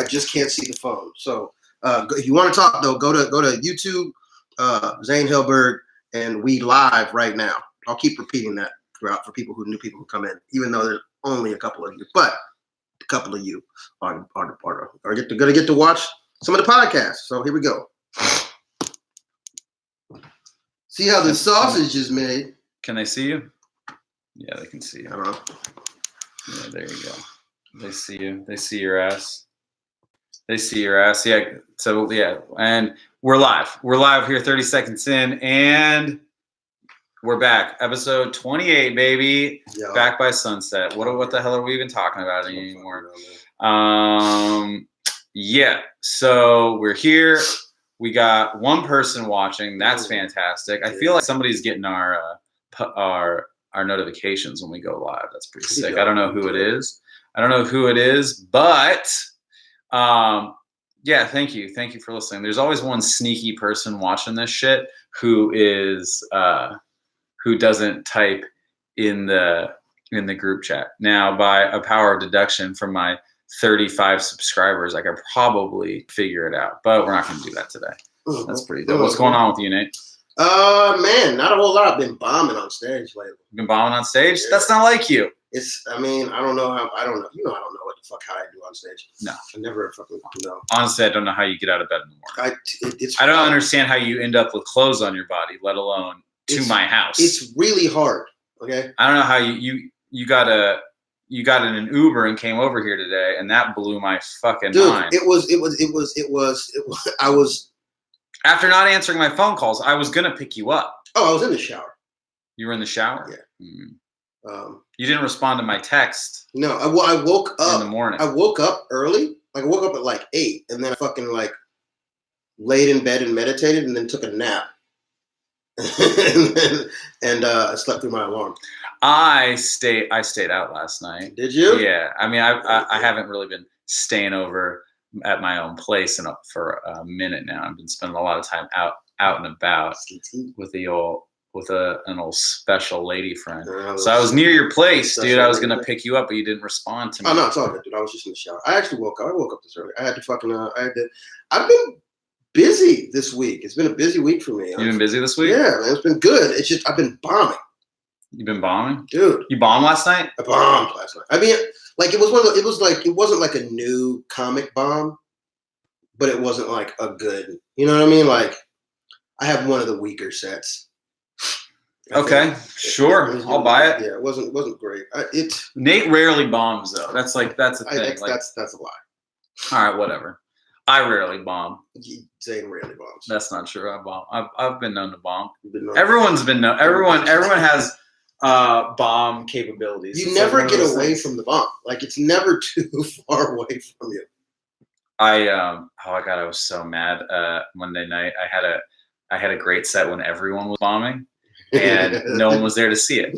I just can't see the phone. So if you want to talk though, go to YouTube, Zane Hellberg, and we live right now. I'll keep repeating that throughout for new people who come in, even though there's only a couple of you, but a couple of you are going to get to watch some of the podcasts. So here we go. See how the sausage is made. Can they see you? Yeah, they can see you. I don't know. Yeah, there you go. They see you. They see your ass. They see your ass. Yeah. So yeah, and we're live. We're live here, 30 seconds in, and we're back. Episode 28, baby. Yo. Back by sunset. What the hell are we even talking about anymore? Yeah. So we're here. We got one person watching. That's fantastic. I feel like somebody's getting our notifications when we go live. That's pretty sick. I don't know who it is. But yeah, thank you for listening. There's always one sneaky person watching this shit who doesn't type in the group chat. Now, by a power of deduction from my 35 subscribers, I could probably figure it out, but we're not going to do that today. That's pretty dope. What's going on with you, Nate? Man, not a whole lot. I've been bombing on stage lately. You've been bombing on stage? Yeah. That's not like you. I don't know. I don't know. I don't know what the fuck how I do on stage. No. I never fucking know. Honestly, I don't know how you get out of bed in the morning. I don't understand how you end up with clothes on your body, let alone to my house. It's really hard. Okay. I don't know how you got in an Uber and came over here today, and that blew my fucking mind. It was. I was. After not answering my phone calls, I was gonna pick you up. Oh, I was in the shower. You were in the shower? Yeah. Mm-hmm. You didn't respond to my text. No, I woke up in the morning. I woke up early. Like I woke up at like 8, and then I fucking like laid in bed and meditated, and then took a nap. and I slept through my alarm. I stayed out last night. Did you? Yeah. I mean, I haven't really been staying over at my own place for a minute now. I've been spending a lot of time out and about with an old special lady friend. So I was near your place, dude. I was gonna pick you up, but you didn't respond to me. Oh no, it's all good, dude. I was just in the shower. I actually woke up. I woke up this early. I had to fucking. I've been busy this week. It's been a busy week for me. You've been busy this week? Yeah, man. It's been good. It's just I've been bombing. You've been bombing, dude. You bombed last night? I bombed last night. I mean, like it wasn't like a new comic bomb, but it wasn't like a good. You know what I mean? Like I have one of the weaker sets. Okay, sure. I'll buy it. Yeah, it wasn't great. Nate rarely bombs though. That's a thing. That's a lie. All right, whatever. I rarely bomb. Zane rarely bombs. That's not true. I bomb. I've been known to bomb. Everyone's been known. Everyone has bomb capabilities. You never get away from the bomb. Like it's never too far away from you. Oh my god, I was so mad Monday night. I had a great set when everyone was bombing. And no one was there to see it.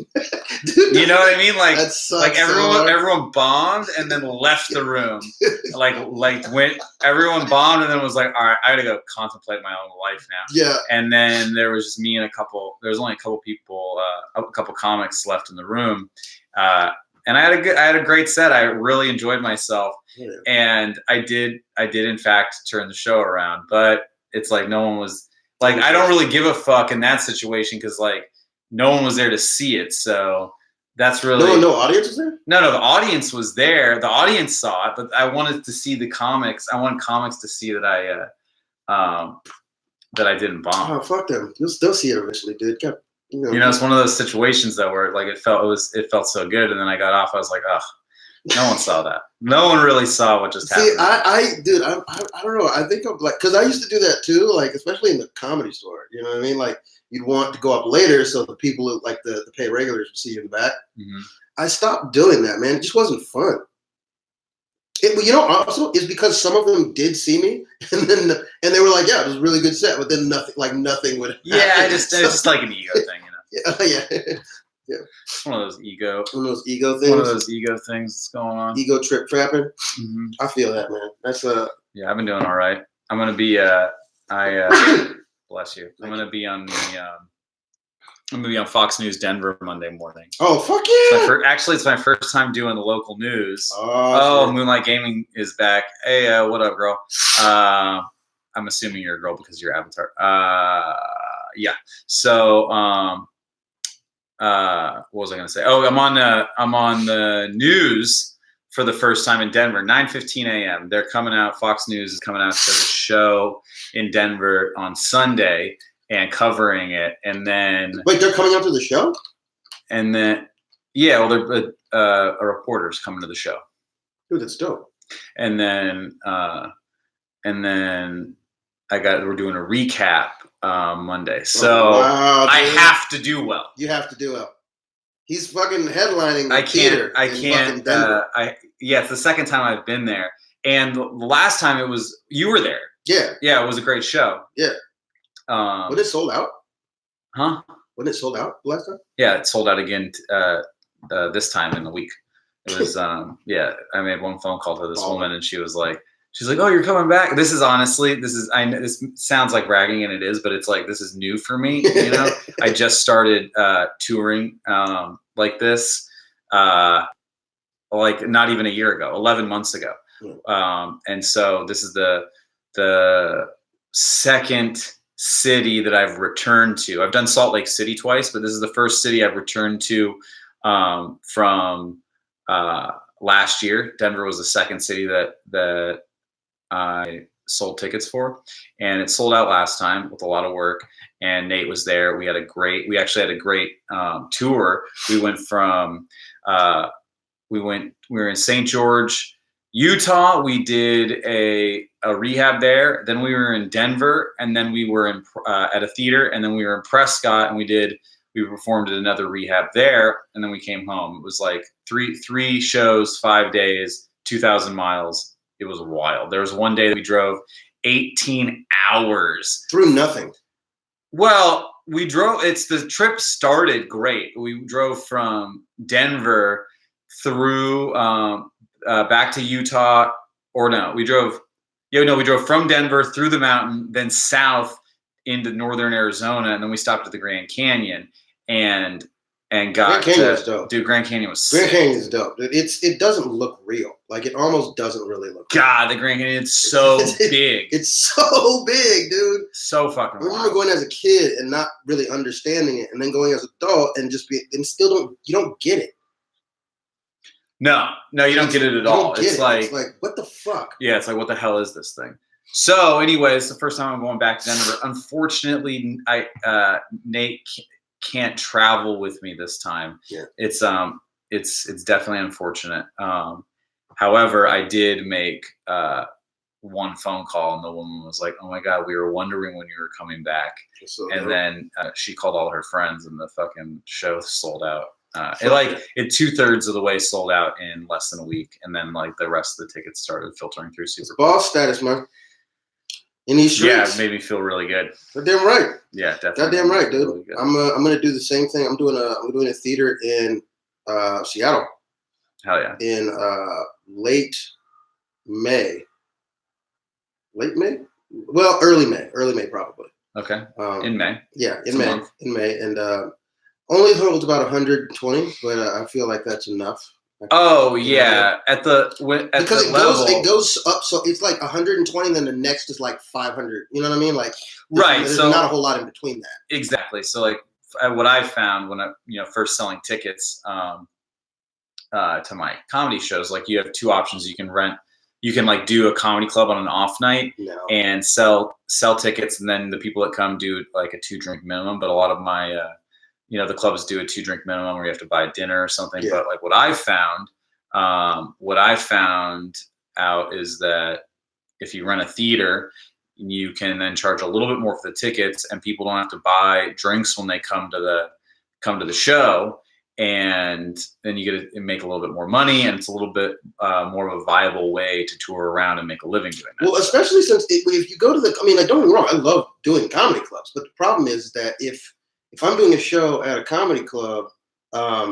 Dude, you know what I mean? Like everyone bombed and then left the room. like when everyone bombed and then was like, all right, I gotta go contemplate my own life now. Yeah. And then there was just me and there was only a couple people, a couple comics left in the room. And I had a great set. I really enjoyed myself. Yeah. And I did in fact turn the show around, but it's like no one was. Like, I don't really give a fuck in that situation because, like, no one was there to see it. So that's really... No audience was there? No, the audience was there. The audience saw it, but I wanted to see the comics. I wanted comics to see that I didn't bomb. Oh, fuck them. They'll see it eventually, dude. You know, it's one of those situations, though, where, like, it felt so good, and then I got off. I was like, ugh. No one saw that. No one really saw what just happened. I don't know. I think I'm like, because I used to do that too, like, especially in the Comedy Store. You know what I mean? Like, you'd want to go up later so the people who, like, the pay regulars would see you in the back. Mm-hmm. I stopped doing that, man. It just wasn't fun. Also, it's because some of them did see me, and they were like, yeah, it was a really good set, but then nothing would happen. Yeah, it's just like an ego thing, you know? Yeah. Yeah. It's one of those ego things. One of those ego things that's going on. Ego trapping. Mm-hmm. I feel that, man. That's Yeah, I've been doing all right. I'm gonna be bless you. I'm gonna be on the I'm gonna be on Fox News Denver Monday morning. Oh fuck yeah! Actually, it's my first time doing the local news. Oh, shit. Moonlight Gaming is back. Hey, what up, girl? I'm assuming you're a girl because of your avatar. Yeah. So, what was I gonna say? Oh, I'm on the news for the first time in Denver. 9:15 a.m. They're coming out. Fox News is coming out to the show in Denver on Sunday and covering it. And then Wait, they're coming out to the show? And then yeah, well, they're a reporter's coming to the show. Dude, that's dope. And then we're doing a recap Monday. So wow, I have to do well. You have to do well. He's fucking headlining the I theater can't. in fucking Denver. It's the second time I've been there, and the last time you were there. Yeah. Yeah, it was a great show. Yeah. When it sold out? Huh? When it sold out the last time? Yeah, it sold out again this time in the week. It was yeah. I made one phone call to this woman, and she's like, "Oh, you're coming back." This sounds like bragging, and it is, but it's like this is new for me. You know, I just started touring like this, like not even a year ago, 11 months ago, and so this is the second city that I've returned to. I've done Salt Lake City twice, but this is the first city I've returned to from last year. Denver was the second city that I sold tickets for, and it sold out last time with a lot of work. And Nate was there. We actually had a great tour. We went from we were in St. George, Utah. We did a rehab there. Then we were in Denver, and then we were in at a theater, and then we were in Prescott, and we performed at another rehab there, and then we came home. It was like three shows, 5 days, 2,000 miles. It was wild. There was one day that we drove 18 hours. Through nothing. Well, the trip started great. We drove from Denver through back to Utah, we drove from Denver through the mountain, then south into northern Arizona, and then we stopped at the Grand Canyon and got Grand Canyon was dope. Dude, Grand Canyon was Grand sick. Canyon is dope. It doesn't look real. Like it almost doesn't really look God, the Grand Canyon is so big. It's so big, dude. So fucking I remember wild. going as a kid and not really understanding it, and then going as an adult and you don't get it. No, you don't get it at all. It's like what the fuck? Yeah, it's like what the hell is this thing? So, anyways, the first time I'm going back to Denver. Unfortunately, Nate can't travel with me this time. Yeah. It's definitely unfortunate. However, I did make one phone call, and the woman was like, "Oh my God, we were wondering when you were coming back." So and then she called all her friends, and the fucking show sold out. It 2/3 of the way sold out in less than a week, and then like the rest of the tickets started filtering through super. Boss status, man. In these streets. Yeah, it made me feel really good. Goddamn right. Yeah, definitely. Goddamn right, dude. Really good. I'm gonna do the same thing. I'm doing a theater in Seattle. Hell yeah. In late May. Late May? Well, early May probably. Okay. In May. Yeah, in May, and only holds about 120, but I feel like that's enough. Oh yeah, because it goes up, so it's like 120, then the next is like 500. You know what I mean? Like there's not a whole lot in between that. Exactly. So like what I found when I first selling tickets to my comedy shows, like you have two options. You can like do a comedy club on an off night and sell tickets, and then the people that come do like a 2-drink minimum. But a lot of my the clubs do a 2-drink minimum, or you have to buy dinner or something. Yeah. But like what I found out is that if you run a theater, you can then charge a little bit more for the tickets, and people don't have to buy drinks when they come to the show, and then you get to make a little bit more money, and it's a little bit more of a viable way to tour around and make a living doing that. Well, especially since if you go to like, don't get me wrong, I love doing comedy clubs, but the problem is that if I'm doing a show at a comedy club, the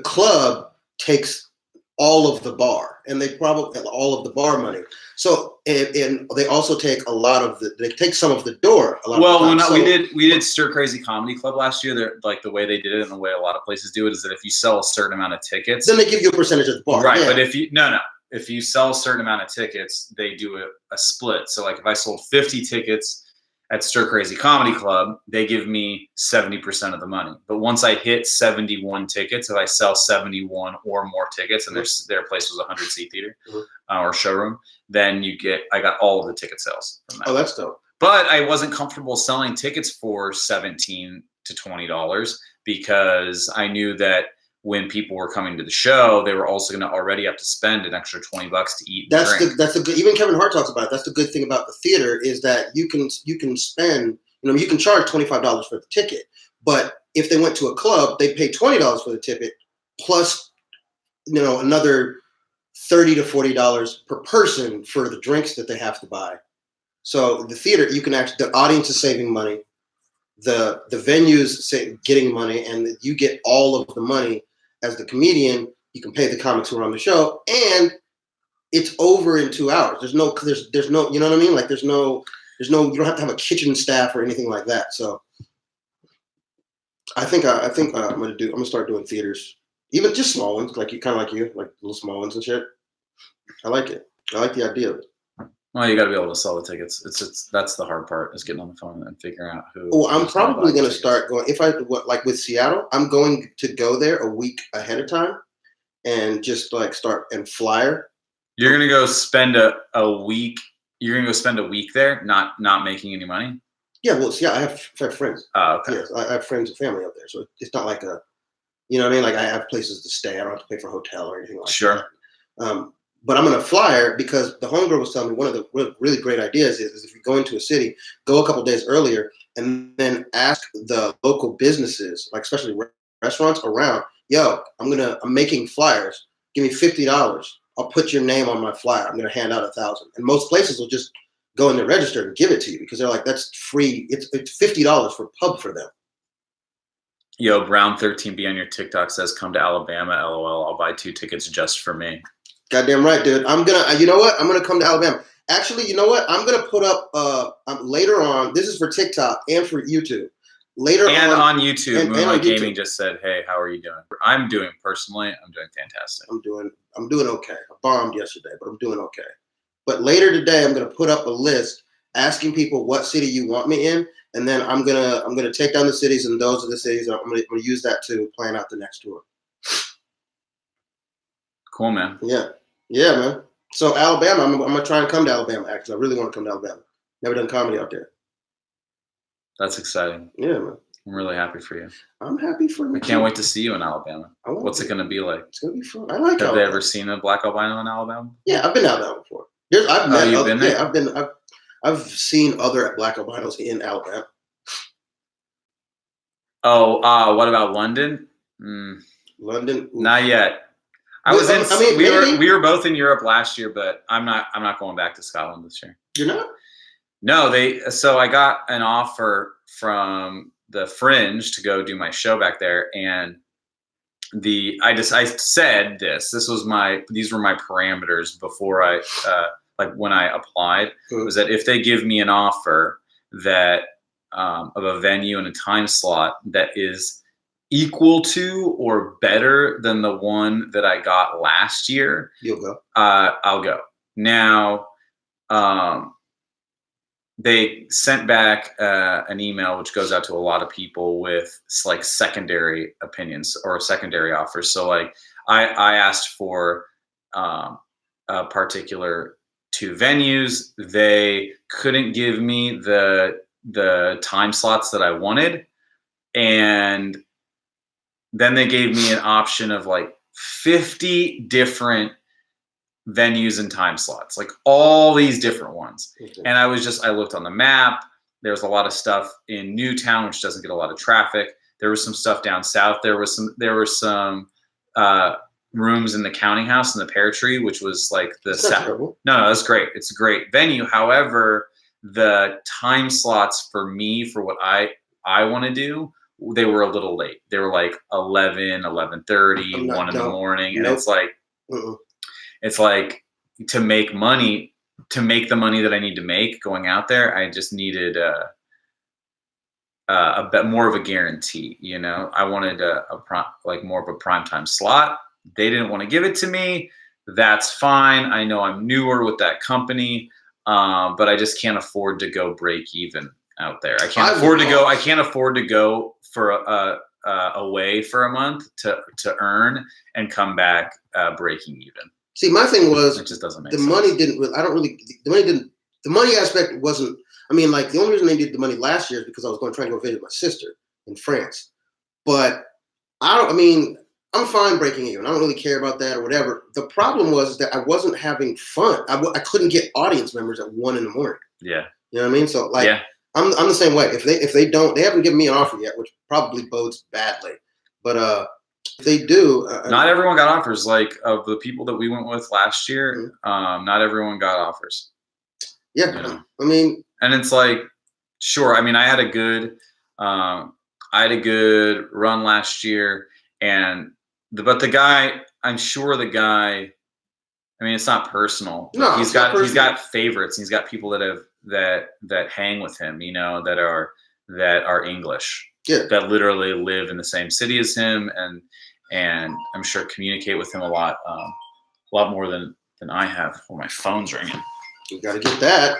club takes all of the bar, and they probably all of the bar money. So and they also take a lot of they take some of the door. A lot Well, of the time. we did Stir Crazy Comedy Club last year. They're, like the way they did it and the way a lot of places do it is that if you sell a certain amount of tickets, then they give you a percentage of the bar. Right, yeah. but if you sell a certain amount of tickets, they do a split. So like if I sold 50 tickets at Stir Crazy Comedy Club, they give me 70% of the money. But once I hit 71 tickets, if I sell 71 or more tickets, and their place was a 100-seat theater or showroom, then I got all of the ticket sales from that. Oh, that's dope. But I wasn't comfortable selling tickets for $17 to $20 because I knew that when people were coming to the show, they were also going to already have to spend an extra $20 to eat. That's the good. Even Kevin Hart talks about it. That's the good thing about the theater is that you can spend. You can charge $25 for the ticket, but if they went to a club, they pay $20 for the ticket plus, another $30 to $40 per person for the drinks that they have to buy. So the theater, you can actually, the audience is saving money, the venues getting money, and you get all of the money. As the comedian, you can pay the comics who are on the show, and it's over in 2 hours. There's no, you know what I mean? Like there's no, you don't have to have a kitchen staff or anything like that. So I think I'm gonna start doing theaters, even just small ones, like little small ones and shit. I like it. I like the idea of it. Well, you got to be able to sell the tickets. That's the hard part is getting on the phone and figuring out who. Oh, I'm probably going to start going. If like with Seattle, I'm going to go there a week ahead of time, and just like start and flyer. You're gonna go spend a week. You're gonna go spend a week there, not making any money. Yeah, well, I have friends. Oh, okay. Yes, I have friends and family up there, so it's not like you know what I mean? Like I have places to stay. I don't have to pay for a hotel or anything like that. Sure. But I'm going to flyer because the homegirl was telling me one of the really great ideas is if you go into a city, go a couple days earlier and then ask the local businesses, like especially restaurants around, yo, I'm making flyers. Give me $50. I'll put your name on my flyer. I'm going to hand out 1,000. And most places will just go in the register and give it to you because they're like, that's free. It's $50 for pub for them. Yo, Brown13B on your TikTok says, come to Alabama, LOL. I'll buy 2 tickets just for me. Goddamn right, dude. I'm gonna come to Alabama. Actually, you know what? I'm gonna put up later on. This is for TikTok and for YouTube. Later on YouTube, Moonlight Gaming just said, "Hey, how are you doing?" I'm doing fantastic. I'm doing okay. I bombed yesterday, but I'm doing okay. But later today, I'm gonna put up a list asking people what city you want me in, and then I'm gonna take down the cities, and those are the cities I'm gonna use that to plan out the next tour. Cool, man. Yeah, man. So Alabama, I'm gonna try and come to Alabama. Actually, I really want to come to Alabama. Never done comedy out there. That's exciting. Yeah, man. I'm really happy for you. I'm happy for you. I can't wait to see you in Alabama. What's it gonna be like? It's gonna be fun. I like. Have they ever seen a black albino in Alabama? Yeah, I've been to Alabama before. You've been there? Yeah, I've seen other black albinos in Alabama. Oh, what about London? London? Ooh. Not yet. We were both in Europe last year, but I'm not going back to Scotland this year. You're not? No, so I got an offer from the Fringe to go do my show back there, and I said these were my parameters before I when I applied, was that if they give me an offer that of a venue and a time slot that is equal to or better than the one that I got last year, you'll go. I'll go. Now, they sent back an email which goes out to a lot of people with like secondary opinions or secondary offers. So like I asked for a particular 2 venues. They couldn't give me the time slots that I wanted, and then they gave me an option of like 50 different venues and time slots, like all these different ones. Okay. And I looked on the map. There's a lot of stuff in Newtown, which doesn't get a lot of traffic. There was some stuff down south. There were some rooms in the Counting House in the Pear Tree, which was like No, that's great. It's a great venue. However, the time slots for me, for what I want to do, they were a little late. They were like 11, 11:30, 1 in the morning. And it's like, Mm-mm. It's like to make the money that I need to make going out there, I just needed a bit more of a guarantee. You know, I wanted more of a primetime slot. They didn't want to give it to me. That's fine. I know I'm newer with that company, but I just can't afford to go break even out there. I can't afford to go for away for a month to earn and come back breaking even. See, my thing was it just doesn't make the sense. money didn't. The money aspect wasn't. I mean, like the only reason they did the money last year is because I was trying to go visit my sister in France. But I mean, I'm fine breaking even. I don't really care about that or whatever. The problem was that I wasn't having fun. I couldn't get audience members at 1 a.m. Yeah. You know what I mean? So like, I'm the same way. If they don't, they haven't given me an offer yet, which probably bodes badly. But if they do, not everyone got offers. Like of the people that we went with last year, mm-hmm. Not everyone got offers. Yeah, you know? I mean, and it's like, sure. I mean, I had a good run last year, but the guy, I'm sure the guy. I mean, it's not personal. No, he's got favorites. He's got people that hang with him. You know, that are English. Yeah. That literally live in the same city as him, and I'm sure communicate with him a lot more than I have. Oh, my phone's ringing. You got to get that.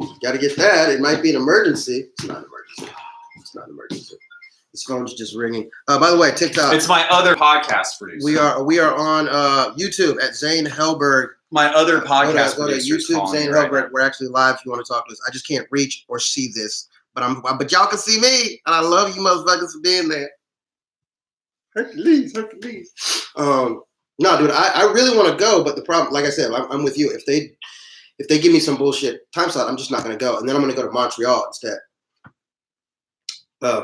It might be an emergency. It's not an emergency. This phone's just ringing. By the way, TikTok. It's my other podcast producer. We are on YouTube at Zane Helberg. My other podcast go to YouTube, Zane Helberg. Right, we're actually live if you want to talk to us. I just can't reach or see this, but y'all can see me, and I love you motherfuckers for being there. Hercules. No, dude, I really want to go, but the problem, like I said, I'm with you. If they give me some bullshit time slot, I'm just not going to go, and then I'm going to go to Montreal instead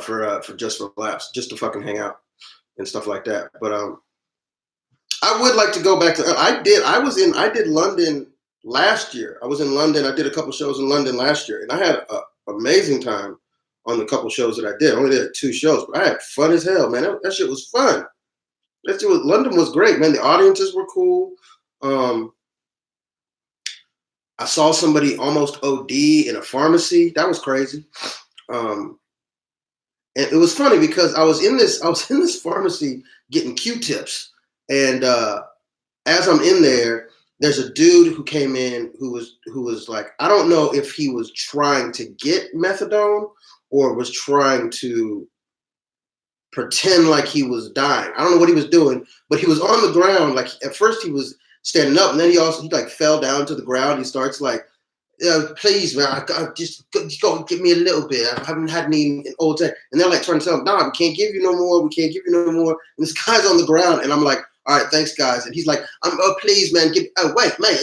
for Just for Laughs, just to fucking hang out and stuff like that. But I would like to go back to. I did London last year. I was in London. I did a couple shows in London last year, and I had an amazing time on the couple shows that I did. I only did 2 shows, but I had fun as hell, man. That shit was fun. London was great, man. The audiences were cool. I saw somebody almost OD in a pharmacy. That was crazy. And it was funny because I was in this pharmacy getting Q-tips, and as I'm in there, there's a dude who came in who was like, I don't know if he was trying to get methadone or was trying to pretend like he was dying. I don't know what he was doing, but he was on the ground. Like at first he was standing up, and then he like fell down to the ground. He starts like, please, man, I just go give me a little bit. I haven't had any in old time. And they're like trying to tell him, nah, we can't give you no more. We can't give you no more. And this guy's on the ground, and I'm like, all right, thanks, guys. And he's like, please, man, wait, mate,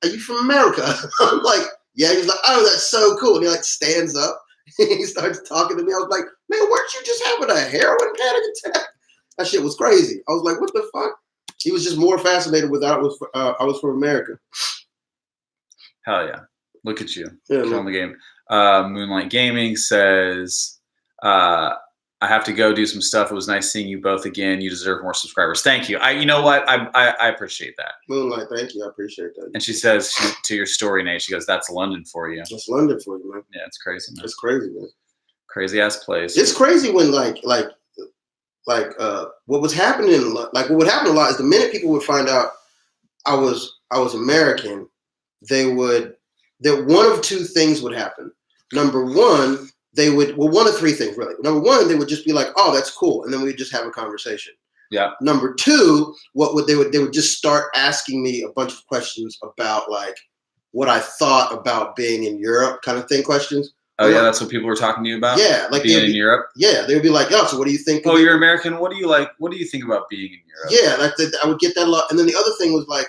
are you from America? I'm like, yeah. He's like, oh, that's so cool. And he like stands up. He starts talking to me. I was like, man, weren't you just having a heroin panic attack? That shit was crazy. I was like, what the fuck? He was just more fascinated with I was from America. Hell yeah. Look at you. Killing the game. Moonlight Gaming says, I have to go do some stuff. It was nice seeing you both again. You deserve more subscribers. Thank you. You know what? I appreciate that. Moonlight, thank you. I appreciate that. And she says to your story, Nate, she goes, that's London for you. That's London for you, man. Yeah, it's crazy, man. It's crazy, man. Crazy ass place. It's crazy when like what was happening, like what would happen a lot is the minute people would find out I was American, that one of 2 things would happen. Number one, one of 3 things really. Number one, they would just be like, oh, that's cool. And then we'd just have a conversation. Yeah. Number 2, they would just start asking me a bunch of questions about like what I thought about being in Europe kind of thing, questions. Oh yeah, that's what people were talking to you about? Yeah. Like being in Europe? Yeah. They would be like, oh, so what do you think? Oh, you're American. What do you like? What do you think about being in Europe? Yeah, like I would get that a lot. And then the other thing was like,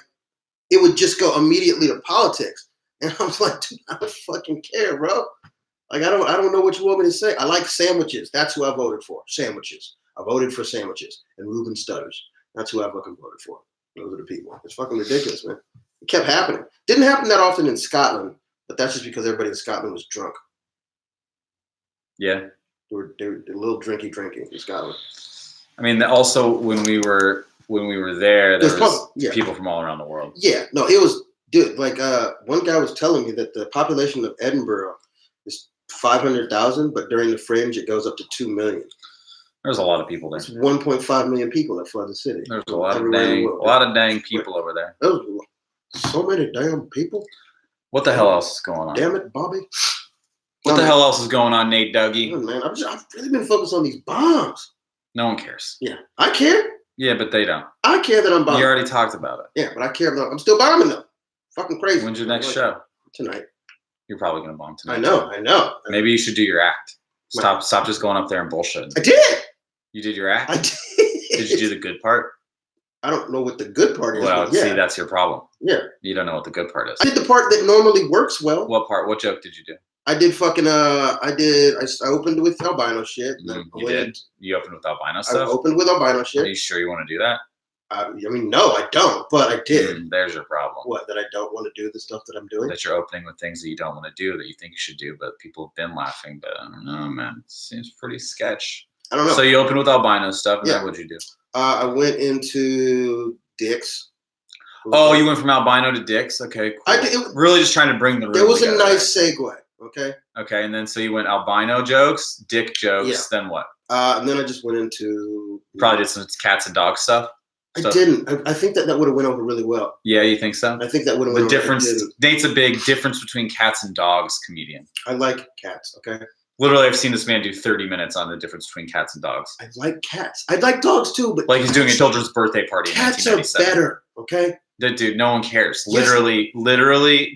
it would just go immediately to politics. And I was like, dude, I don't fucking care, bro. Like, I don't know what you want me to say. I like sandwiches. That's who I voted for. Sandwiches. I voted for sandwiches and Ruben Studders. That's who I fucking voted for. Those are the people. It's fucking ridiculous, man. It kept happening. Didn't happen that often in Scotland, but that's just because everybody in Scotland was drunk. Yeah. They were a little drinky in Scotland. I mean, also when we were there There's was yeah. people from all around the world. Yeah, no, it was dude. Like one guy was telling me that the population of Edinburgh is 500,000, but during the Fringe it goes up to 2 million. There's a lot of people there. It's 1.5 million people that flood the city. There's a lot of dang people over there. So many damn people. What the hell else is going on? Damn it, Bobby. What the hell else is going on, Nate Dougie? Oh, man, I've really been focused on these bombs. No one cares. Yeah, I care. Yeah, but they don't. I care that I'm bombing. You already talked about it. Yeah, but I care that I'm still bombing them. Fucking crazy. When's your next show? Tonight. You're probably gonna bomb tonight. I know. Maybe you should do your act. Stop just going up there and bullshit. I did. You did your act? I did. Did you do the good part? I don't know what the good part is. Well, yeah. See, that's your problem. Yeah. You don't know what the good part is. I did the part that normally works well. What part? What joke did you do? I did fucking I opened with albino shit. You opened with albino I stuff? opened with albino shit. Are you sure you want to do that? I mean, no, I don't, but I did. There's your problem. What, that I don't want to do the stuff that I'm doing? That you're opening with things that you don't want to do that you think you should do, but people have been laughing. But I don't know, man. It seems pretty sketch. I don't know. So you opened with albino stuff, and Yeah. then what'd you do? I went into Dick's. Oh, you went from albino to Dick's? Okay, cool. I did, really just trying to bring the room It was together. a nice segue, okay? Okay, and then so you went albino jokes, dick jokes, then what? And then I just went into... Probably did some cats and dog stuff? I didn't. I think that would have went over really well. Yeah, you think so? I think that would have went The over. difference, Nate's a big difference between cats and dogs comedian. I like cats, okay? Literally, I've seen this man do 30 minutes on the difference between cats and dogs. I like cats. I like dogs too, but... Like he's doing a children's birthday party in Cats are 1997. better, okay? Dude, no one cares. Yes. Literally,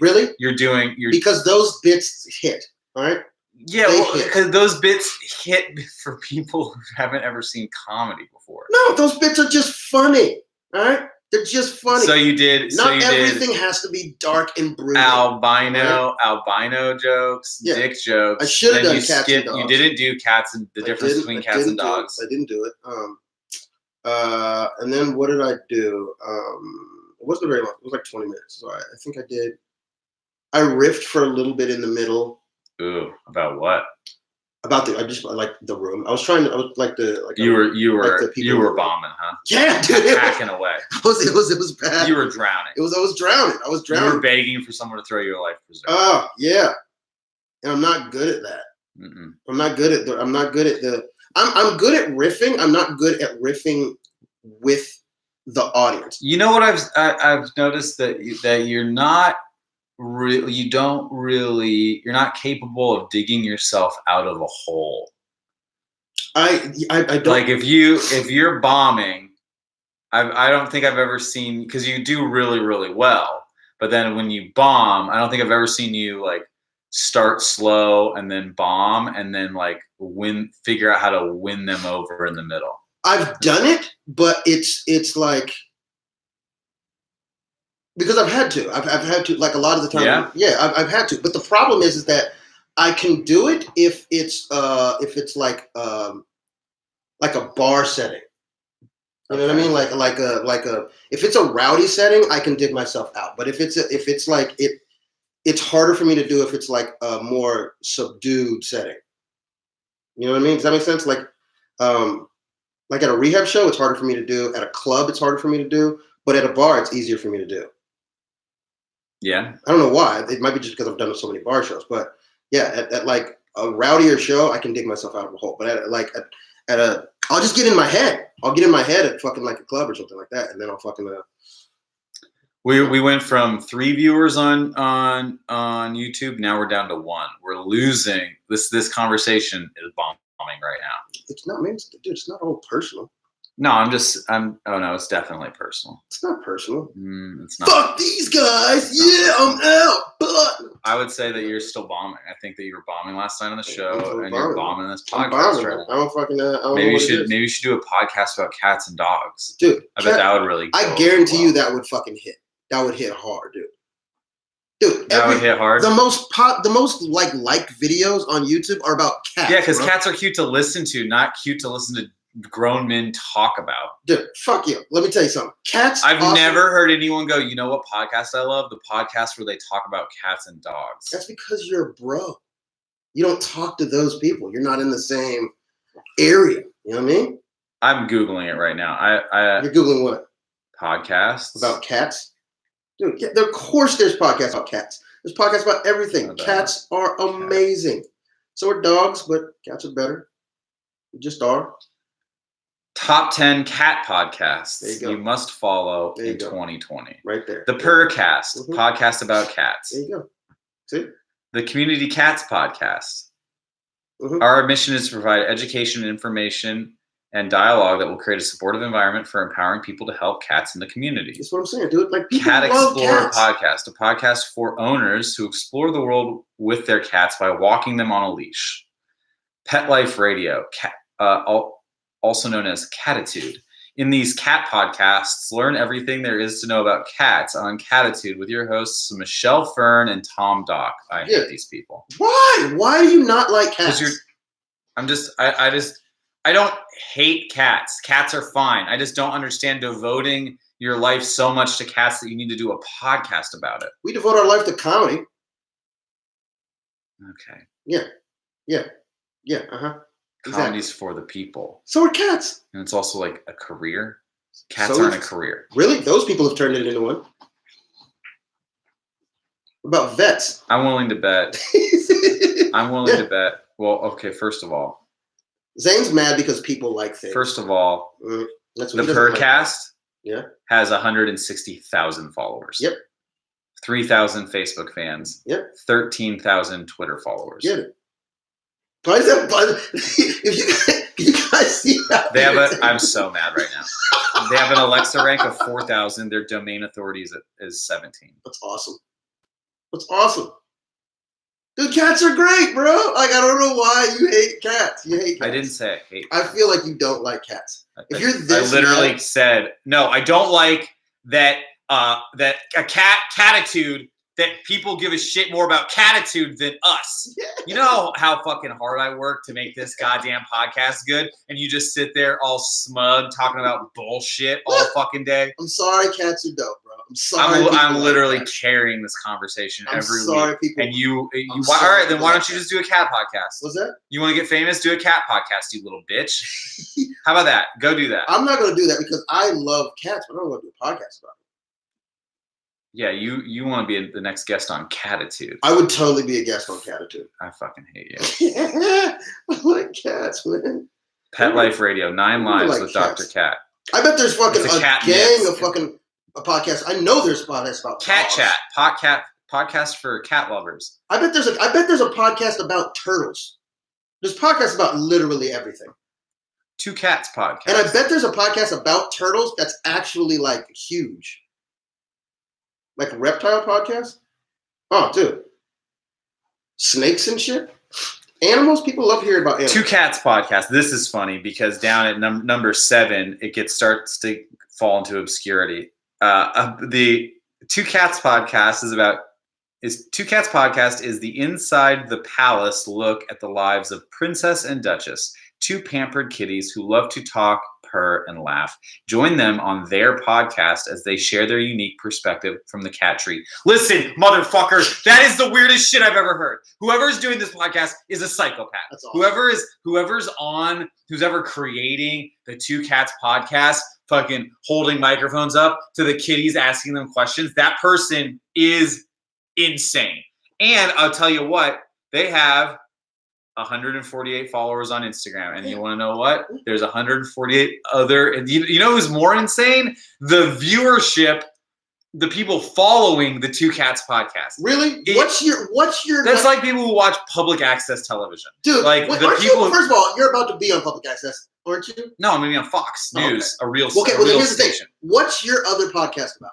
Really? you're Because those bits hit, all right? Yeah, They well, hit. because those bits hit for people who haven't ever seen comedy before. No, those bits are just funny, all right? They're just funny. So you did. Not everything has to be dark and brooding. Albino jokes, Yeah. dick jokes. I should have Then done you cats and dogs. You didn't do cats and the difference between cats and dogs. I didn't do it. And then what did I do? It wasn't very long. It was like 20 minutes. So I think I did. I riffed for a little bit in the middle. Ooh, about what? About I like the room. I was like You were bombing, huh? Yeah, dude. Hacking away. It was bad. You were drowning. I was drowning. You were begging for someone to throw you a life preserver. Oh yeah, and I'm not good at that. Mm-mm. I'm good at I'm good at riffing. I'm not good at riffing with the audience. You know what I've noticed that you're not really you're not capable of digging yourself out of a hole. I don't like if you're bombing. I don't think I've ever seen, because you do really, really well, but then when you bomb, I don't think I've ever seen you like start slow and then bomb and then like figure out how to win them over in the middle. I've done it, but it's like, because I've had to. I've had to, like, a lot of the time. Yeah, I've had to. But the problem is that I can do it if it's like a bar setting. You know what I mean? Like a if it's a rowdy setting, I can dig myself out. But if it's harder for me to do if it's like a more subdued setting. You know what I mean? Does that make sense? Like at a rehab show, it's harder for me to do. At a club, it's harder for me to do. But at a bar, it's easier for me to do. Yeah. I don't know why. It might be just because I've done so many bar shows. But yeah, at like a rowdier show, I can dig myself out of a hole. But I'll just get in my head. I'll get in my head at fucking like a club or something like that, and then I'll fucking. We went from 3 viewers on YouTube. Now we're down to 1. We're losing. This conversation is bombing right now. It's not, man. Dude, it's not all personal. No, oh no, it's definitely personal. It's not personal. It's not. Fuck these guys. Yeah, I'm out. But I would say that you're still bombing. I think that you were bombing last night on the show, and you're bombing this I'm podcast bombing. right now. I don't fucking. I don't Maybe know you should do a podcast about cats and dogs. Dude, I bet that would really. I guarantee you that would fucking hit. That would hit hard, dude. Dude, that would hit hard. The most liked videos on YouTube are about cats. Yeah, because cats are cute to listen to, not cute to listen to grown men talk about. Dude, fuck you. Let me tell you something. Cats. I've never heard anyone go, you know what podcast I love? The podcast where they talk about cats and dogs. That's because you're a bro. You don't talk to those people. You're not in the same area. You know what I mean? I'm Googling it right now. I You're Googling what? podcasts About cats? Dude, yeah, of course there's podcasts about cats. There's podcasts about everything. About Cats are amazing. So are dogs, but cats are better. They just are. Top 10 cat podcasts There you go. you must follow There you in go. 2020. Right there. The Purrcast, Mhm. podcast about cats. There you go. See? The Community Cats podcast. Mhm. Our mission is to provide education, information, and dialogue that will create a supportive environment for empowering people to help cats in the community. That's what I'm saying, dude. Like, people Cat love Explorer cats. podcast, a podcast for owners who explore the world with their cats by walking them on a leash. Pet Life Radio, also known as Catitude. In these cat podcasts, learn everything there is to know about cats on Catitude with your hosts Michelle Fern and Tom Dock. I hate these people. Why? Why do you not like cats? I don't hate cats. Cats are fine. I just don't understand devoting your life so much to cats that you need to do a podcast about it. We devote our life to comedy. Okay. Yeah. Uh-huh. Comedy's for the people. So are cats. And it's also like a career. Cats So aren't a is- career. Really? Those people have turned it into one. What about vets? I'm willing to bet. Well, okay, first of all, Zane's mad because people like things. that's what he the doesn't like. Purrcast Yeah. has 160,000 followers. Yep. 3,000 Facebook fans. Yep. 13,000 Twitter followers. Get it? Why is that? If you guys see that? They have I'm so mad right now. They have an Alexa rank of 4,000. Their domain authority is 17. That's awesome. That's awesome. Dude, cats are great, bro. Like, I don't know why you hate cats. You hate cats. I didn't say I hate. I feel like you don't like cats. If you're I this literally mad- said no. I don't like that. That a catitude. That people give a shit more about catitude than us. Yeah. You know how fucking hard I work to make this goddamn podcast good, and you just sit there all smug talking about bullshit all fucking day. I'm sorry, cats are dope, bro. I'm sorry. I'm people literally like cats. carrying this conversation I'm every sorry, week. people. And you I'm all sorry right, then people why like don't you that. just do a cat podcast? What's that? You want to get famous? Do a cat podcast, you little bitch. How about that? Go do that. I'm not going to do that because I love cats, but I don't want to do a podcast about it. Yeah, you want to be the next guest on Catitude. I would totally be a guest on Catitude. I fucking hate you. I like cats, man. Pet Life Radio, 9 I Lives like with cats. Dr. Cat. I bet there's fucking It's a a cat gang mix. of fucking a podcast. I know there's podcasts about Cat dogs. Chat, podcast for cat lovers. I bet there's a podcast about turtles. There's podcasts about literally everything. Two Cats podcast. And I bet there's a podcast about turtles that's actually like huge. Like a reptile podcast? Oh, dude. Snakes and shit? Animals? People love hearing about animals. Two Cats podcast. This is funny because down at number 7, it starts to fall into obscurity. The Two Cats podcast is the inside the palace look at the lives of Princess and Duchess, 2 pampered kitties who love to talk, purr, and laugh. Join them on their podcast as they share their unique perspective from the cat tree. Listen, motherfucker, that is the weirdest shit I've ever heard. Whoever's doing this podcast is a psychopath. That's awesome. Whoever's ever creating the Two Cats podcast, fucking holding microphones up to the kitties, asking them questions, that person is insane. And I'll tell you what, they have 148 followers on Instagram, and you want to know what? There's 148 other. You know who's more insane? The viewership, the people following the Two Cats podcast. Really? What's your? That's like people who watch public access television. Dude, like wait, the aren't people. you, first of all, you're about to be on public access, aren't you? No, I'm gonna be on Fox News, a real. Okay, a well, then real here's the thing. station. What's your other podcast about?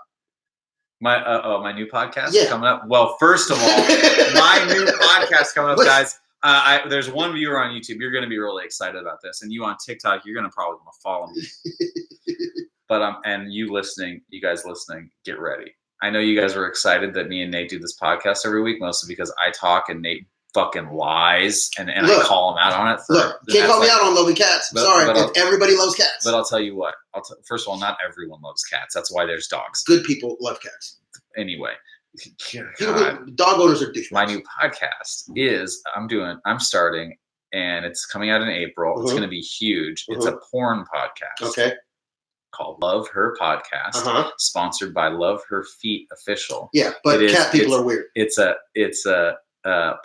My new podcast Yeah. coming up. Well, first of all, my new podcast coming up, guys. There's one viewer on YouTube. You're going to be really excited about this, and you on TikTok, you're going to probably want to follow me. But and you guys listening, get ready. I know you guys were excited that me and Nate do this podcast every week, mostly because I talk and Nate fucking lies, and Look, I call him out on it. Look, can't call me out on loving cats. But- Sorry, but everybody loves cats. But I'll tell you what. First of all, not everyone loves cats. That's why there's dogs. Good people love cats. Anyway, People God. who, dog owners are douchebags. My new podcast is I'm starting and it's coming out in April. It's going to be huge. It's a porn podcast. Okay. Called Love Her Podcast, sponsored by Love Her Feet Official. Yeah, but cat people are weird. It's a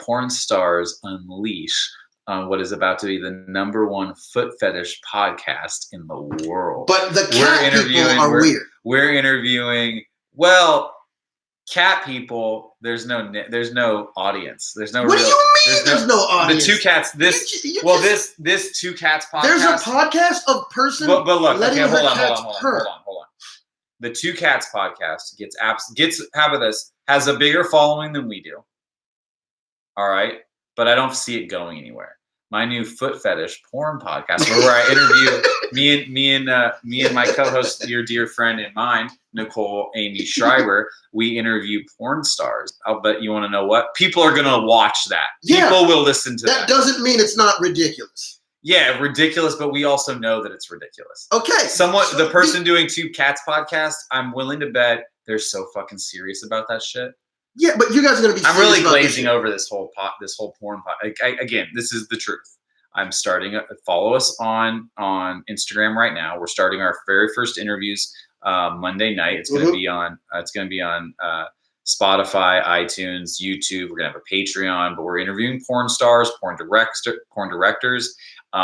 porn stars unleash on what is about to be the #1 foot fetish podcast in the world. But the cat people are weird. We're interviewing cat people. There's no audience. There's no. What do you mean? There's no audience. The two cats. This two cats podcast. There's a podcast of person. But look. Letting Okay, her hold on. The Two Cats podcast gets how about this? Has a bigger following than we do. All right, but I don't see it going anywhere. My new foot fetish porn podcast, where I interview me and my co-host, your dear friend and mine, Nicole Amy Schreiber. We interview porn stars. But you want to know what? People are gonna watch that. Yeah, people will listen to that. That doesn't mean it's not ridiculous. Yeah, ridiculous, but we also know that it's ridiculous. Okay. The person doing Two Cats podcast, I'm willing to bet they're so fucking serious about that shit. Yeah, but you guys are gonna be. I'm really glazing over this whole porn pot. Again, this is the truth. I'm starting. Follow us on Instagram right now. We're starting our very first interviews Monday night. It's going to be on. It's going to be on Spotify, iTunes, YouTube. We're going to have a Patreon, but we're interviewing porn stars, porn directors. We've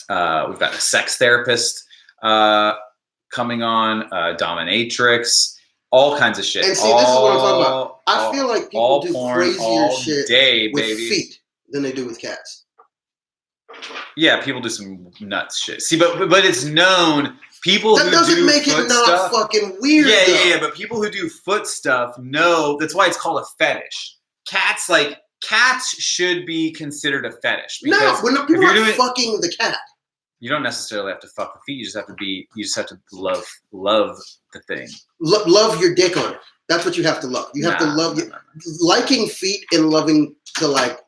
got a sex therapist coming on, dominatrix, all kinds of shit. And see, this is what I'm talking about. I feel like people do crazier shit with feet than they do with cats. Yeah, people do some nuts shit. See, but it's known. People that who doesn't do make it not stuff, fucking weird. Yeah. But people who do foot stuff know that's why it's called a fetish. Cats should be considered a fetish. No, when people are fucking the cat. You don't necessarily have to fuck the feet. You just have to love the thing. Love your dick on it. That's what you have to love. You have to love liking feet and loving to like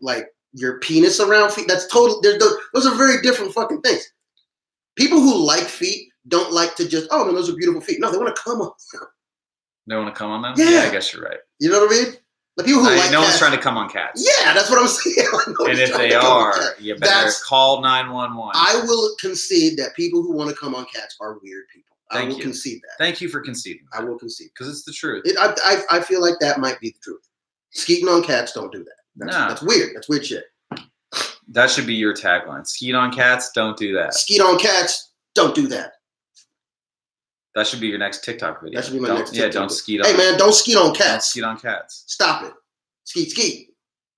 your penis around feet. That's total. Those are very different fucking things. People who like feet don't like to just, oh man, those are beautiful feet. No, they want to come on them. They want to come on them? Yeah, I guess you're right. You know what I mean? The people who like no cats, one's trying to come on cats. Yeah, that's what I'm saying. And if they are, you better call 911. I will concede that people who want to come on cats are weird people. I will concede that. Thank you for conceding. I will concede. Because it's the truth. I feel like that might be the truth. Skeeting on cats, don't do that. That's weird. That's weird shit. That should be your tagline. Skeet on cats, don't do that. Skeet on cats, don't do that. That should be your next TikTok video. That should be my next TikTok. Yeah, don't skeet on. Hey man, don't skeet on cats. Don't skeet on cats. Stop it. Skeet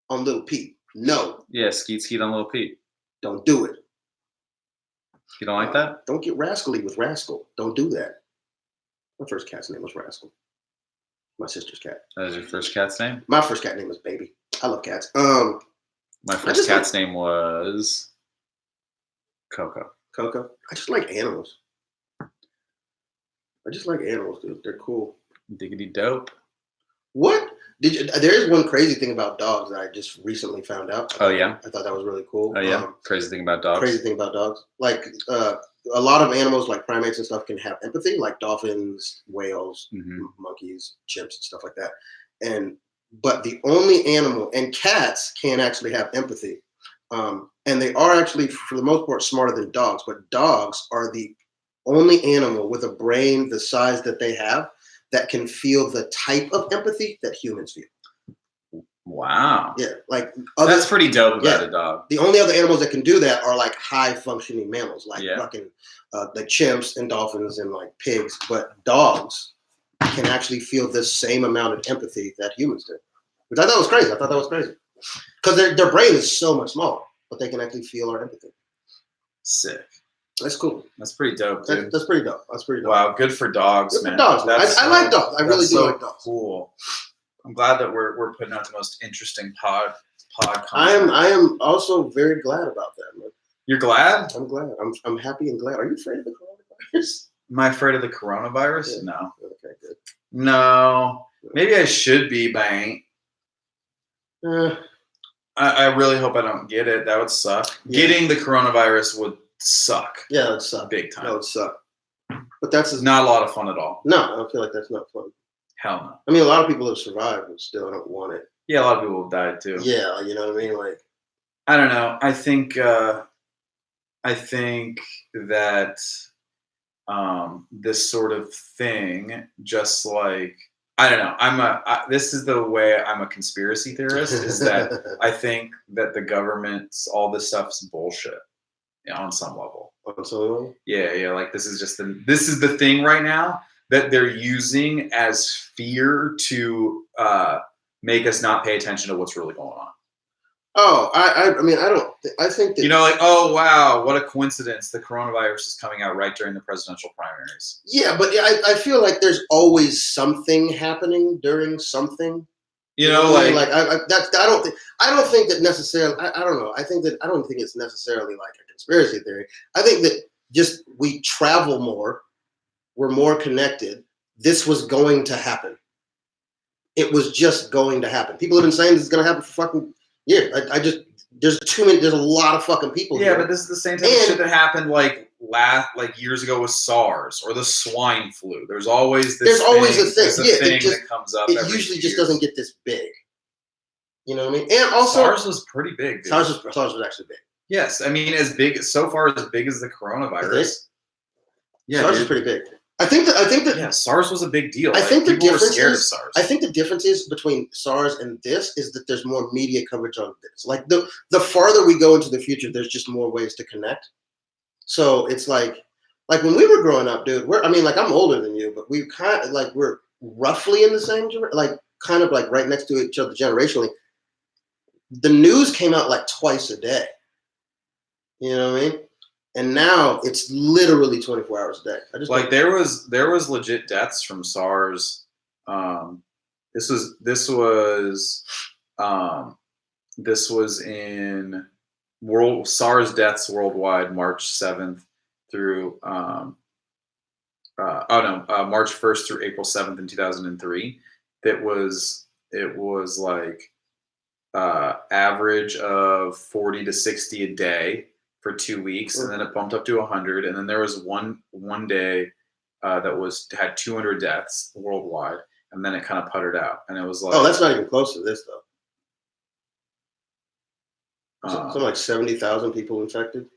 on Little Pete. No. Yeah, skeet on Little Pete. Don't do it. You don't like that? Don't get rascally with Rascal. Don't do that. My first cat's name was Rascal. My sister's cat. That is your first cat's name? My first cat name was Baby. I love cats. My first cat's name was Coco. Coco? I just like animals. Dude. They're cool. Diggity dope. What? There is one crazy thing about dogs that I just recently found out. Oh, yeah? I thought that was really cool. Oh, yeah? Crazy thing about dogs? Like, a lot of animals, like primates and stuff, can have empathy, like dolphins, whales, monkeys, chimps, and stuff like that. But the only animal, and cats can actually have empathy. And they are actually, for the most part, smarter than dogs. But dogs are the only animal with a brain the size that they have that can feel the type of empathy that humans feel. Wow. Yeah, like that's pretty dope about a dog. The only other animals that can do that are like high functioning mammals, like fucking like chimps and dolphins and like pigs. But dogs can actually feel the same amount of empathy that humans do, which I thought was crazy. Because their brain is so much smaller, but they can actually feel our empathy. Sick. That's cool. That's pretty dope, dude. That's pretty dope. Wow, good for dogs, man. For dogs, man. I like dogs. I really do like dogs. Cool. I'm glad that we're putting out the most interesting pod content. I am also very glad about that, man. You're glad? I'm glad. I'm happy and glad. Are you afraid of the coronavirus? Am I afraid of the coronavirus? Yeah. No. Okay, good. No. Maybe I should be, but I ain't. I really hope I don't get it. That would suck. Yeah. Getting the coronavirus would suck. Yeah, it would suck. Big time. That would suck. But that's not a lot of fun at all. No, I don't feel like that's not fun. Hell no. I mean, a lot of people have survived and still don't want it. Yeah, a lot of people have died too. Yeah, you know what I mean? Like, I don't know. I think that this sort of thing, just like I don't know. This is the way I'm a conspiracy theorist. Is that I think that the government's all this stuff's bullshit, on some level. So Yeah. Like this is the thing right now that they're using as fear to make us not pay attention to what's really going on. Oh, I mean, I think that, like, oh wow, what a coincidence! The coronavirus is coming out right during the presidential primaries. Yeah, but I feel like there's always something happening during something. I don't think that necessarily. I don't know. I don't think it's necessarily like a conspiracy theory. I think that just we travel more, we're more connected. This was going to happen. It was just going to happen. People have been saying this is going to happen for fucking years. There's too many. There's a lot of fucking people. Yeah, here. but this is the same type of shit that happened like years ago with SARS or the swine flu. There's always this. There's always a thing. That comes up. It usually just doesn't get this big. You know what I mean? And also, SARS was pretty big. Dude. SARS was actually big. Yes, I mean as big as the coronavirus. Yeah, SARS is pretty big. I think that SARS was a big deal. I think the people were difference scared is, of SARS. I think the difference is between SARS and this is that there's more media coverage on this. Like the farther we go into the future, there's just more ways to connect. So it's like when we were growing up, dude. I'm older than you, but we're roughly in the same kind of like right next to each other generationally. The news came out like twice a day. You know what I mean? And now it's literally 24 hours a day. There was legit deaths from SARS. This was in SARS deaths worldwide March 7th through March 1st through April 7th in 2003. It was like average of 40 to 60 a day for 2 weeks, and then it bumped up to 100, and then there was one day that had 200 deaths worldwide, and then it kind of puttered out, and it was like, oh, that's not even close to this though. Something like 70,000 people infected.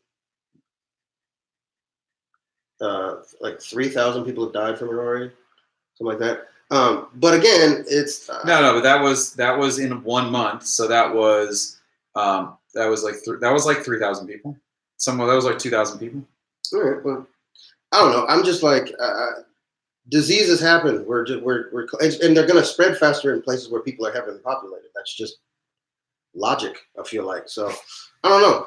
Like 3,000 people have died from it already, something like that. But again, it's but that was in 1 month, so that was like 3,000 people. That was like 2,000 people. All right, well, I don't know. I'm just like diseases happen. And they're going to spread faster in places where people are heavily populated. That's just logic, I feel like. So I don't know.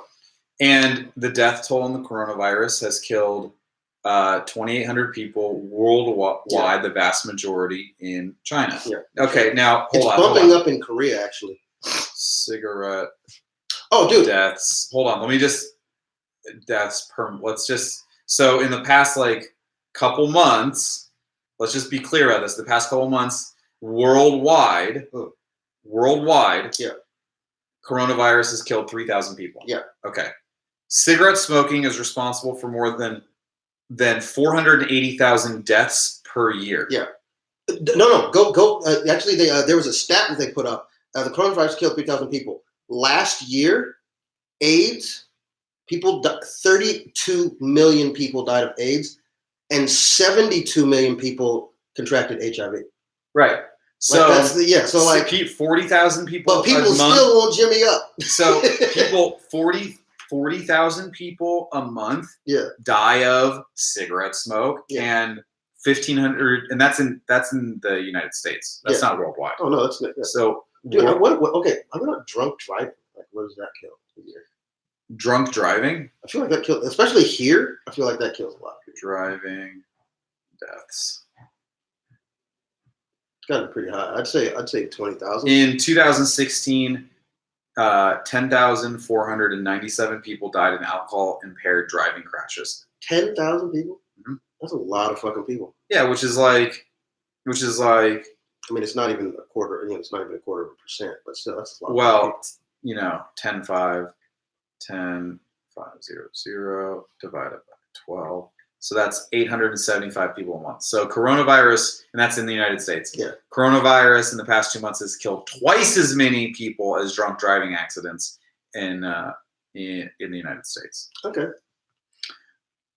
And the death toll on the coronavirus has killed 2,800 people worldwide, the vast majority in China. Yeah. Okay, now hold on. It's bumping up in Korea, actually. Cigarette. Oh, dude. Deaths. Hold on. So in the past couple months, let's just be clear about this. The past couple months, worldwide, yeah, coronavirus has killed 3,000 people. Yeah. Okay. Cigarette smoking is responsible for more than 480,000 deaths per year. Yeah. No. Go. Actually, there was a stat that they put up. The coronavirus killed 3,000 people. Last year, AIDS, 32 million people died of AIDS, and 72 million people contracted HIV. Right. So like 40,000 people. But people still won't jimmy up. So 40,000 people a month die of cigarette smoke, and 1,500, and that's in the United States. That's not worldwide. Oh no, that's not. Yeah. So dude, okay, I'm not drunk driving. Like, what does that kill a year? Drunk driving? I feel like that kills, especially here. I feel like that kills a lot. Driving deaths. It's got to be pretty high. I'd say 20,000. In 2016, 10,497 people died in alcohol-impaired driving crashes. 10,000 people? Mm-hmm. That's a lot of fucking people. Yeah, which is like. I mean, it's not even a quarter. It's not even a quarter of a percent, but still, that's a lot. Well, 10,500 divided by 12. So that's 875 people a month. So coronavirus, and that's in the United States. Yeah. Coronavirus in the past 2 months has killed twice as many people as drunk driving accidents. in the United States. Okay.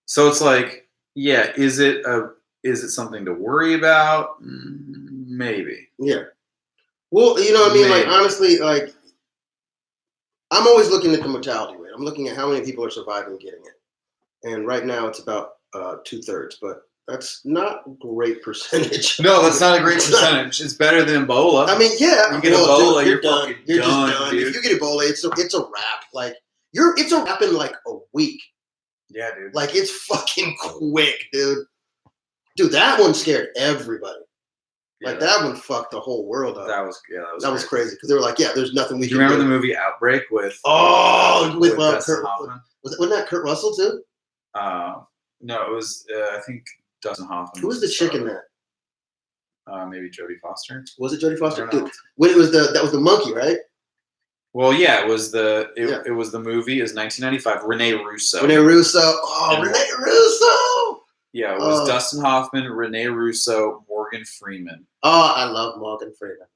So it's like, yeah, is it something to worry about? Maybe. Yeah. Well, you know what I mean? Like, Maybe. honestly, like, I'm always looking at the mortality rate. I'm looking at how many people are surviving getting it. And right now it's about 2/3, but that's not a great percentage. No, that's not a great percentage. It's better than Ebola. I mean, yeah. You get Ebola, dude, you're done. fucking You're done, just done. dude. If you get Ebola, it's a wrap. Like, it's a wrap in like a week. Yeah, dude. Like, it's fucking quick, dude. Dude, that one scared everybody. Like, that one fucked the whole world up. That was crazy because they were like, yeah, there's nothing we do can you remember do. the movie Outbreak with with Dustin Kurt Hoffman? wasn't that Kurt Russell too? No, it was I think Dustin Hoffman. Who was the chick in that? Maybe Jodie Foster. Was it Jodie Foster? I don't know. Dude, when it was that was the monkey, right? Well, yeah, it was the movie. It was 1995. Rene Russo. Rene Russo. Oh, Rene Russo. Yeah, it was Dustin Hoffman, Rene Russo, Morgan Freeman. Oh, I love Morgan Freeman.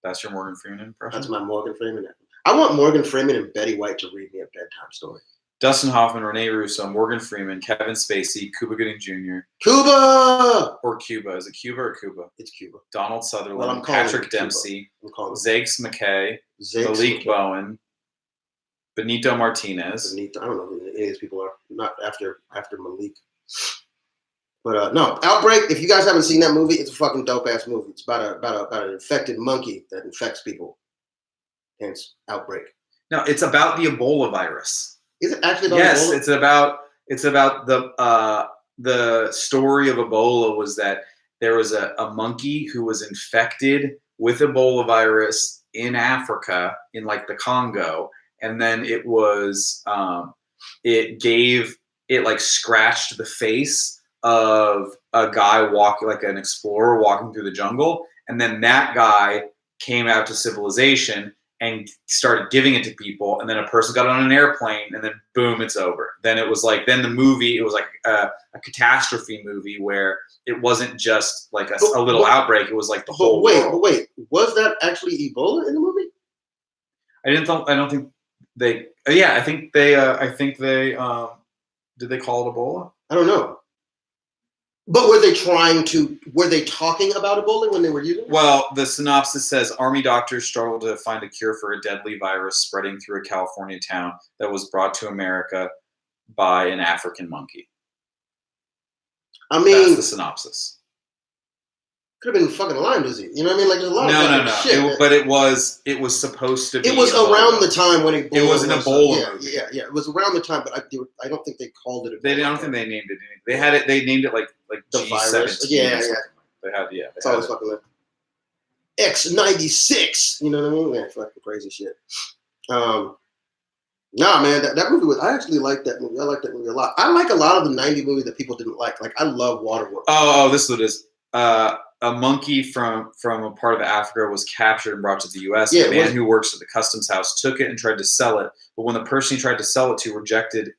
That's your Morgan Freeman impression? That's my Morgan Freeman. I want Morgan Freeman and Betty White to read me a bedtime story. Dustin Hoffman, Rene Russo, Morgan Freeman, Kevin Spacey, Cuba Gooding Jr. Cuba! Or Cuba. Is it Cuba or Cuba? It's Cuba. Donald Sutherland, Well, I'm calling Patrick it Cuba. Dempsey, I'm calling Zakes McKay, Malik Bowen, Benito Martinez. I don't know who any of these people are. Not after Malik. But no, Outbreak. If you guys haven't seen that movie, it's a fucking dope ass movie. It's about an infected monkey that infects people. Hence, Outbreak. No, it's about the Ebola virus. Is it actually about Yes, Ebola? it's about the story of Ebola was that there was a monkey who was infected with Ebola virus in Africa, in like the Congo, and then it was it scratched the face of a guy walking, like an explorer walking through the jungle, and then that guy came out to civilization and started giving it to people, and then a person got on an airplane, and then boom, it's over. Then it was like, then the movie, it was like a catastrophe movie where it wasn't just like a little outbreak, it was like the whole world. But wait, was that actually Ebola in the movie? I don't think they, yeah, I think they, did they call it Ebola? I don't know. But were they talking about Ebola when they were using it? Well, the synopsis says Army doctors struggled to find a cure for a deadly virus spreading through a California town that was brought to America by an African monkey. I mean, that's the synopsis. Could have been fucking Lyme disease. You know what I mean? Like, there's a lot of shit. But it was supposed to be. It was around the time when Ebola. It was an Ebola movie. Yeah. It was around the time, but I don't think they called it Ebola. I don't think they named it anything. They had it. They named it like the G17. virus. Yeah. They had It's always fucking like X96. You know what I mean? Yeah, fucking crazy shit. Nah, man, that movie was. I actually like that movie. I like that movie a lot. I like a lot of the '90s movies that people didn't like. Like, I love Waterworld. Oh, this is what it is. A monkey from a part of Africa was captured and brought to the U.S. Yeah, a man who works at the customs house took it and tried to sell it, but when the person he tried to sell it to rejected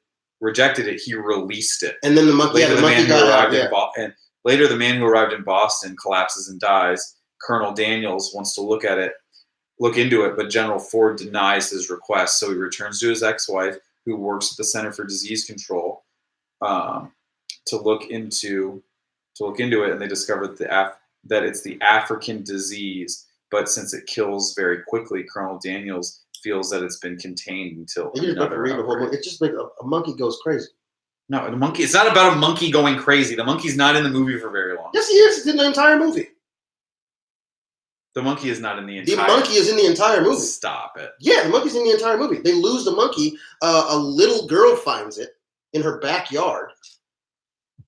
it, he released it. And then the monkey, later, the monkey got out. And later, the man who arrived in Boston collapses and dies. Colonel Daniels wants to look into it, but General Ford denies his request. So he returns to his ex-wife, who works at the Center for Disease Control, to look into it, and they discover that it's the African disease, but since it kills very quickly, Colonel Daniels feels that it's been contained until another outbreak. It's just like a monkey goes crazy. No, the monkey. It's not about a monkey going crazy. The monkey's not in the movie for very long. Yes, he is. It's in the entire movie. The monkey is not in the entire. The monkey is in the entire movie. Stop it. Yeah, the monkey's in the entire movie. They lose the monkey. A little girl finds it in her backyard.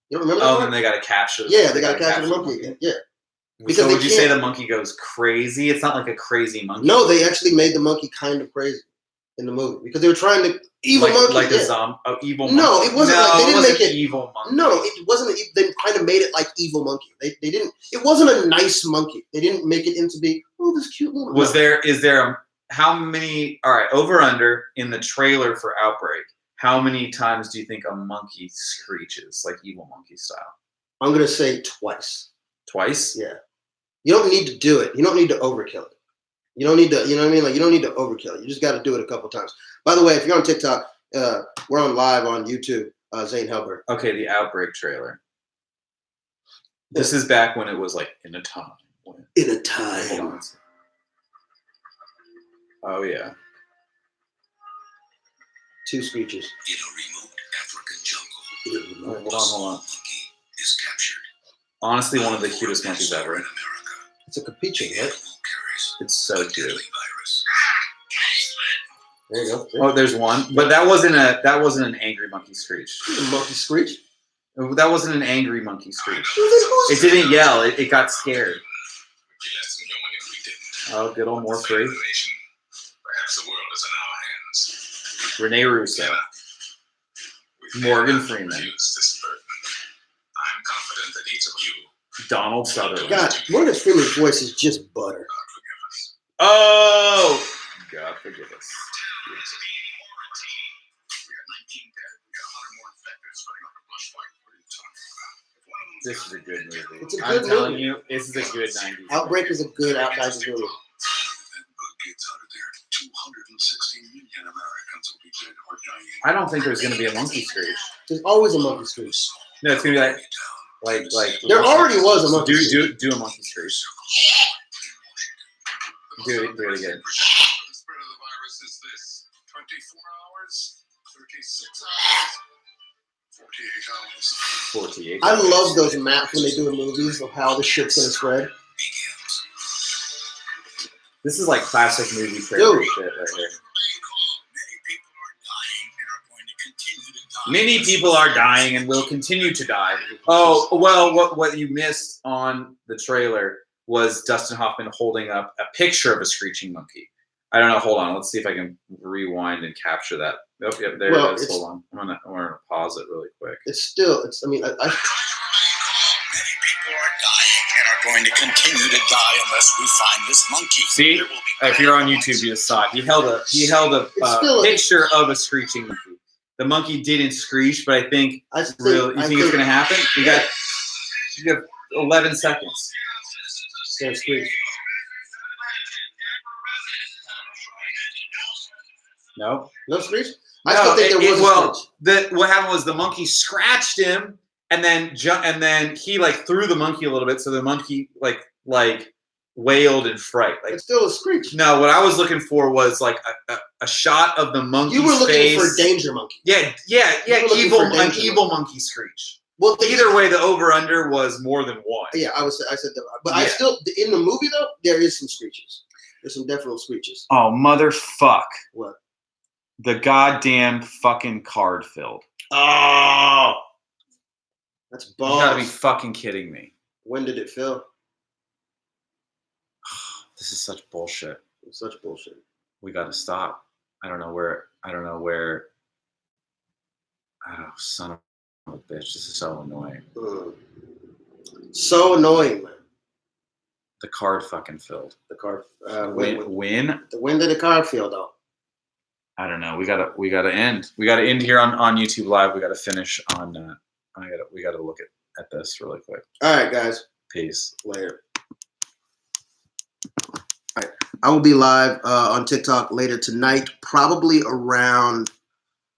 You don't remember that? Oh, and they got to capture. Yeah, they got to capture the monkey again. Yeah. Because so would you say the monkey goes crazy? It's not like a crazy monkey. No, they actually made the monkey kind of crazy in the movie because they were trying to evil monkey. Like a zombie, evil monkey. No, it wasn't. They didn't make it evil monkey. No, it wasn't. They kind of made it like evil monkey. They didn't. It wasn't a nice monkey. They didn't make it into be this cute little. Is there how many? All right, over under in the trailer for Outbreak. How many times do you think a monkey screeches like evil monkey style? I'm gonna say twice. Twice? Yeah. You don't need to do it. You don't need to overkill it. You don't need to, you know what I mean? Like, you don't need to overkill. You just got to do it a couple times. By the way, if you're on TikTok, we're on live on YouTube, Zane Helberg. Okay, the Outbreak trailer. This is back when it was like in a time. In a time. Hold on. Oh, yeah. 2 screeches. In a remote African jungle, Hold on. monkey is captured. Honestly, one of the cutest monkeys ever. In America, It's a capiche, the right? animal carries It's so a cute. deadly virus. There you go. Oh, there's one, but that wasn't an angry monkey screech. A monkey screech. That wasn't an angry monkey screech. It didn't yell. It got scared. We'd be less than human if we didn't. Oh, good old more Fate free. of the nation, perhaps the world is in our hands. Renee Russo. We've Morgan had to Freeman. reduce this burden. I'm confident that each of you, Donald Sutherland. God, Morgan Freeman's voice is just butter. God forgive us. Oh! God forgive us. We are 19 dead. We got 100 more infected spreading like a brush fire. What are you talking about? If one of them This is a good movie. It's a I'm good telling movie. you, this is a good 90s. Outbreak is a good outdated movie. that book gets out of there, 260 million Americans will be dead or dying. I don't think there's gonna be a monkey screech. There's always a monkey screech. No, it's gonna be like. There already was a monkey screech. Do a monkey screech. Do it again. The spread of the virus is this: 24 hours, 36 hours, 48 hours. 48. I love those maps when they do in movies of how the shit's gonna spread. Begins. This is like classic movie trailer Dude. shit right here. Many people are dying and are going to continue to die. Many people are dying and will continue to die. Oh well, what you missed on the trailer was Dustin Hoffman holding up a picture of a screeching monkey. I don't know. Hold on. Let's see if I can rewind and capture that. Oh, yeah, there Well, it is. it's- Hold on. I'm gonna pause it really quick. It's still, it's. I mean, Many people are dying and are going to continue to die unless we find this monkey. See? There will be If you're on YouTube, you just saw it. He held a It's still a- picture of a screeching monkey. The monkey didn't screech, but I think I think, you think it's gonna happen? You got 11 seconds. It's gonna screech. No. No screech. I still think there was a screech. What happened was the monkey scratched him, and then he like threw the monkey a little bit, so the monkey like wailed in fright. Like It's still a screech. no, what I was looking for was like a shot of the monkey's You were looking face. for Danger Monkey. Yeah, You were looking for an Danger evil monkey screech. Well, Either way, the over under was more than one. Yeah, I said that, but I Yeah. still in the movie though there is some screeches. There's some definite screeches. Oh motherfuck! What? The goddamn fucking card filled. Oh, that's You gotta be balls. fucking kidding me. When did it fill? This is such bullshit. It's such bullshit. We gotta stop. I don't know where. Oh, son of a bitch! This is so annoying. So annoying, man. The card fucking filled. The card. Win? When did the card fill though? I don't know. We gotta end. We gotta end here on YouTube Live. We gotta finish on. We gotta look at this really quick. All right, guys. Peace. Later. All right. I will be live on TikTok later tonight, probably around